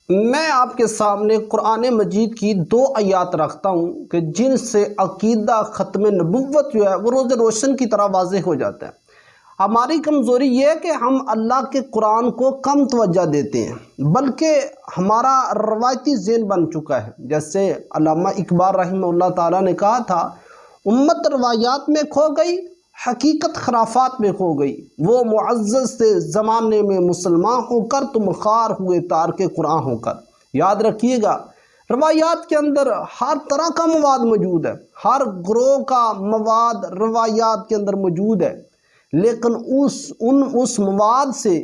میں آپ کے سامنے قرآن مجید کی 2 آیات رکھتا ہوں کہ جن سے عقیدہ ختم نبوت جو ہے وہ روز روشن کی طرح واضح ہو جاتا ہے۔ ہماری کمزوری یہ ہے کہ ہم اللہ کے قرآن کو کم توجہ دیتے ہیں، بلکہ ہمارا روایتی ذہن بن چکا ہے۔ جیسے علامہ اقبال رحمہ اللہ تعالیٰ نے کہا تھا، امت روایات میں کھو گئی، حقیقت خرافات میں کھو گئی، وہ معزز سے زمانے میں مسلمان ہو کر تم خوار ہوئے تارک قرآن ہو کر۔ یاد رکھیے گا، روایات کے اندر ہر طرح کا مواد موجود ہے، ہر گروہ کا مواد روایات کے اندر موجود ہے، لیکن اس مواد سے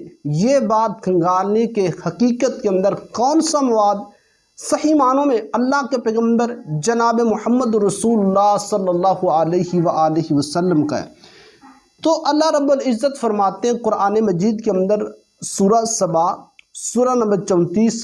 یہ بات کھنگالنے کے حقیقت کے اندر کون سا مواد صحیح معنوں میں اللہ کے پیغمبر جناب محمد رسول اللہ صلی اللہ علیہ وآلہ وسلم کا ہے۔ تو اللہ رب العزت فرماتے ہیں قرآن مجید کے اندر سورہ سبا سورہ نمبر 34،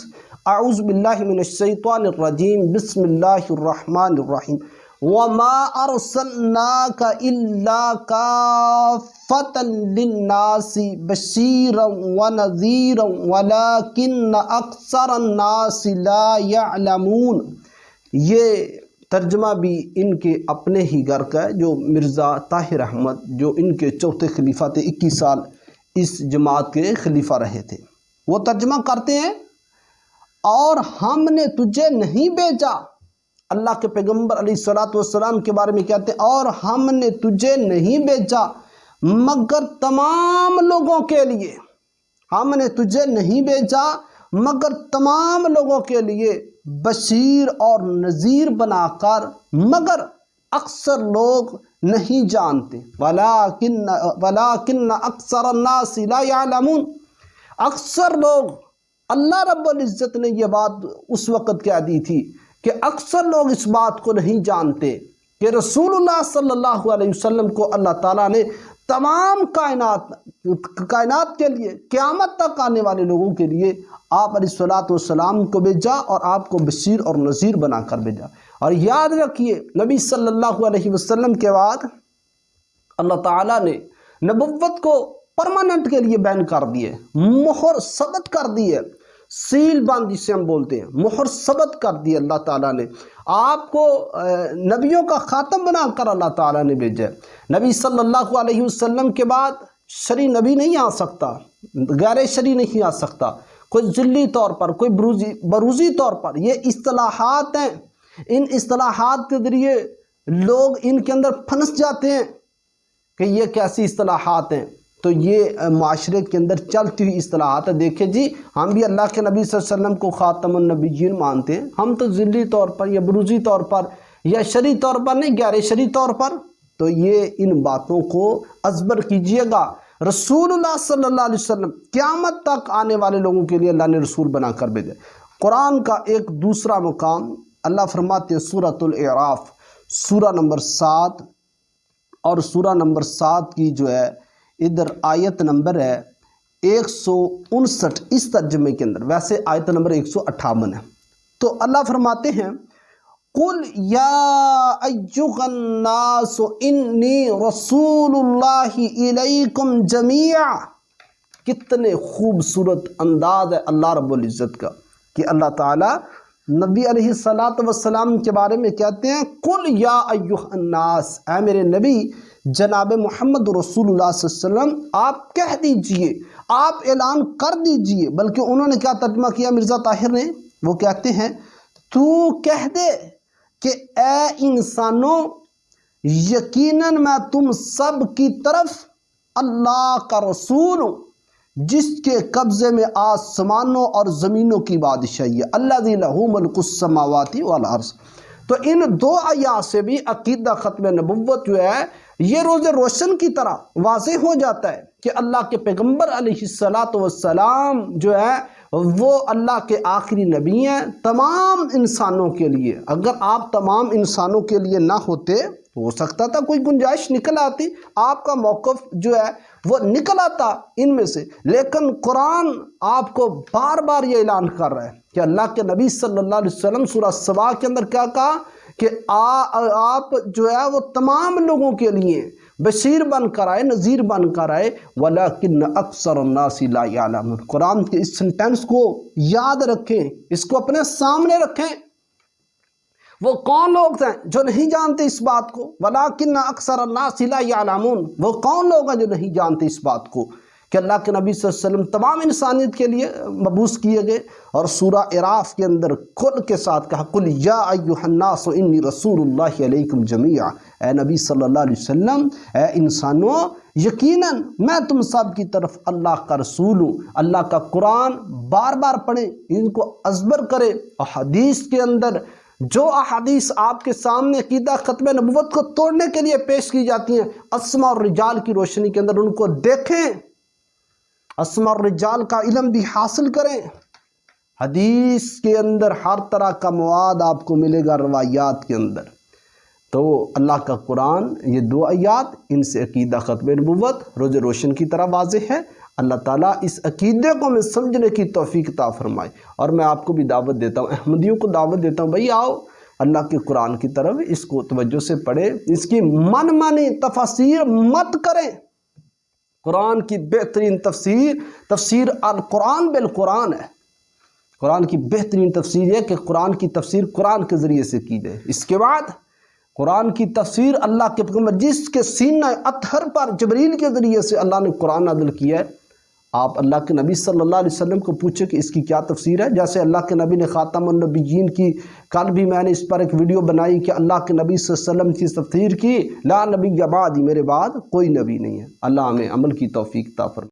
اعوذ باللہ من الشیطان الرجیم، بسم اللہ الرحمن الرحیم، وَمَا أَرْسَلْنَاكَ إِلَّا كَافَّةً لِلنَّاسِ بَشِيرًا وَنَذِيرًا وَلَكِنَّ أَكْثَرَ النَّاسِ لَا يَعْلَمُونَ۔ یہ ترجمہ بھی ان کے اپنے ہی گھر کا ہے، جو مرزا طاہر احمد، جو ان کے چوتھے خلیفہ تھے، 21 سال اس جماعت کے خلیفہ رہے تھے۔ وہ ترجمہ کرتے ہیں، اور ہم نے تجھے نہیں بھیجا، اللہ کے پیغمبر علیہ الصلوۃ والسلام کے بارے میں کہتے ہیں، اور ہم نے تجھے نہیں بھیجا مگر تمام لوگوں کے لیے، ہم نے تجھے نہیں بھیجا مگر تمام لوگوں کے لیے بشیر اور نذیر بنا کر، مگر اکثر لوگ نہیں جانتے۔ وَلَٰكِنَّ أَكْثَرَ النَّاسِ لَا يَعْلَمُونَ۔ اکثر لوگ، اللہ رب العزت نے یہ بات اس وقت کہہ دی تھی کہ اکثر لوگ اس بات کو نہیں جانتے کہ رسول اللہ صلی اللہ علیہ وسلم کو اللہ تعالیٰ نے تمام کائنات کے لیے، قیامت تک آنے والے لوگوں کے لیے آپ علیہ الصلوۃ والسلام کو بھیجا، اور آپ کو بشیر اور نذیر بنا کر بھیجا۔ اور یاد رکھیے، نبی صلی اللہ علیہ وسلم کے بعد اللہ تعالیٰ نے نبوت کو پرماننٹ کے لیے بین کر دیے، مہر ثبت کر دی ہے، سیل باندھ جسے ہم بولتے ہیں، مہر ثبت کر دی اللہ تعالیٰ نے۔ آپ کو نبیوں کا خاتم بنا کر اللہ تعالیٰ نے بھیجا ہے۔ نبی صلی اللہ علیہ وسلم کے بعد شرعی نبی نہیں آ سکتا، غیر شرعی نہیں آ سکتا، کوئی ذلی طور پر، کوئی بروزی طور پر۔ یہ اصطلاحات ہیں، ان اصطلاحات کے ذریعے لوگ ان کے اندر پھنس جاتے ہیں کہ یہ کیسی اصطلاحات ہیں۔ تو یہ معاشرے کے اندر چلتی ہوئی اصطلاحات ہے۔ دیکھیں جی، ہم بھی اللہ کے نبی صلی اللہ علیہ وسلم کو خاتم النبیین مانتے ہیں، ہم تو ذلی طور پر یا بروزی طور پر یا شرعی طور پر نہیں، غیر شرعی طور پر۔ تو یہ ان باتوں کو ازبر کیجئے گا۔ رسول اللہ صلی اللہ علیہ وسلم قیامت تک آنے والے لوگوں کے لیے اللہ نے رسول بنا کر بھیجا۔ قرآن کا ایک دوسرا مقام اللہ فرماتے ہیں سورۃ الاعراف سورہ نمبر 7، اور سورہ نمبر 7 کی جو ہے ادھر آیت نمبر ہے 159 اس ترجمے کے اندر، ویسے آیت نمبر 158 ہے۔ تو اللہ فرماتے ہیں، قُلْ يَا أَيُّهَا النَّاسُ إِنِّي رَسُولُ اللَّهِ إِلَيْكُمْ جَمِيعًا۔ کتنے خوبصورت انداز ہے اللہ رب العزت کا کہ اللہ تعالیٰ نبی علیہ السلام کے بارے میں کہتے ہیں، قُلْ يَا أَيُّهَا النَّاسِ، اے میرے نبی جناب محمد رسول اللہ صلی اللہ علیہ وسلم، آپ کہہ دیجئے، آپ اعلان کر دیجئے۔ بلکہ انہوں نے کیا ترجمہ کیا مرزا طاہر نے؟ وہ کہتے ہیں، تو کہہ دے کہ اے انسانوں، یقیناً میں تم سب کی طرف اللہ کا رسول ہوں، جس کے قبضے میں آسمانوں اور زمینوں کی بادشاہی ہے، الذی لہ ملک السماوات والارض۔ تو ان 2 آیات سے بھی عقیدہ ختم نبوت جو ہے یہ روز روشن کی طرح واضح ہو جاتا ہے کہ اللہ کے پیغمبر علیہ السلام جو ہے وہ اللہ کے آخری نبی ہیں تمام انسانوں کے لیے۔ اگر آپ تمام انسانوں کے لیے نہ ہوتے تو ہو سکتا تھا کوئی گنجائش نکل آتی، آپ کا موقف جو ہے وہ نکل آتا ان میں سے، لیکن قرآن آپ کو بار بار یہ اعلان کر رہا ہے کہ اللہ کے نبی صلی اللہ علیہ وسلم سورہ سبا کے اندر کیا کہا کہ آپ جو ہے وہ تمام لوگوں کے لیے بشیر بن کر آئے، نذیر بن کر آئے، وَلَكِنَّ أَكْثَرَ النَّاسِ لَا يَعْلَمُونَ۔ قرآن کے اس سنٹینس کو یاد رکھیں، اس کو اپنے سامنے رکھیں۔ وہ کون لوگ ہیں جو نہیں جانتے اس بات کو؟ وَلَكِنَّ أَكْثَرَ النَّاسِ لَا يَعْلَمُونَ۔ وہ کون لوگ ہیں جو نہیں جانتے اس بات کو کہ اللہ کے نبی صلی اللہ علیہ وسلم تمام انسانیت کے لیے مبعوث کیے گئے؟ اور سورہ اعراف کے اندر کھل کے ساتھ کہا قُلْ يَا أَيُّهَا النَّاسُ إِنِّي رَسُولُ اللَّهِ عَلَيْكُمْ جَمِيعًا۔ اے نبی صلی اللہ علیہ وسلم، اے انسانوں، یقیناً میں تم سب کی طرف اللہ کا رسول ہوں۔ اللہ کا قرآن بار بار پڑھیں، ان کو ازبر کریں، اور حدیث کے اندر جو احادیث آپ کے سامنے عقیدہ ختم نبوت کو توڑنے کے لیے پیش کی جاتی ہیں، اسماء اور رجال کی روشنی کے اندر ان کو دیکھیں، اسماء اور رجال کا علم بھی حاصل کریں۔ حدیث کے اندر ہر طرح کا مواد آپ کو ملے گا، روایات کے اندر۔ تو اللہ کا قرآن، یہ دو آیات، ان سے عقیدہ ختم نبوت روز روشن کی طرح واضح ہے۔ اللہ تعالیٰ اس عقیدے کو میں سمجھنے کی توفیق عطا فرمائے۔ اور میں آپ کو بھی دعوت دیتا ہوں، احمدیوں کو دعوت دیتا ہوں، بھئی آؤ اللہ کے قرآن کی طرف، اس کو توجہ سے پڑھیں، اس کی من مانی تفسیر مت کریں۔ قرآن کی بہترین تفسیر القرآن بالقرآن ہے۔ قرآن کی بہترین تفسیر ہے کہ قرآن کی تفسیر قرآن کے ذریعے سے کی جائے۔ اس کے بعد قرآن کی تفسیر اللہ کے پیغمبر جس کے سینہ اطہر پر جبریل کے ذریعے سے اللہ نے قرآن نازل کیا ہے، آپ اللہ کے نبی صلی اللہ علیہ وسلم کو پوچھیں کہ اس کی کیا تفسیر ہے۔ جیسے اللہ کے نبی نے خاتم النبیین کی، کل بھی میں نے اس پر ایک ویڈیو بنائی کہ اللہ کے نبی صلی اللہ علیہ وسلم کی تفسیر کی، لا نبی بعدی، میرے بعد کوئی نبی نہیں ہے۔ اللہ ہمیں عمل کی توفیق عطا فرمائے۔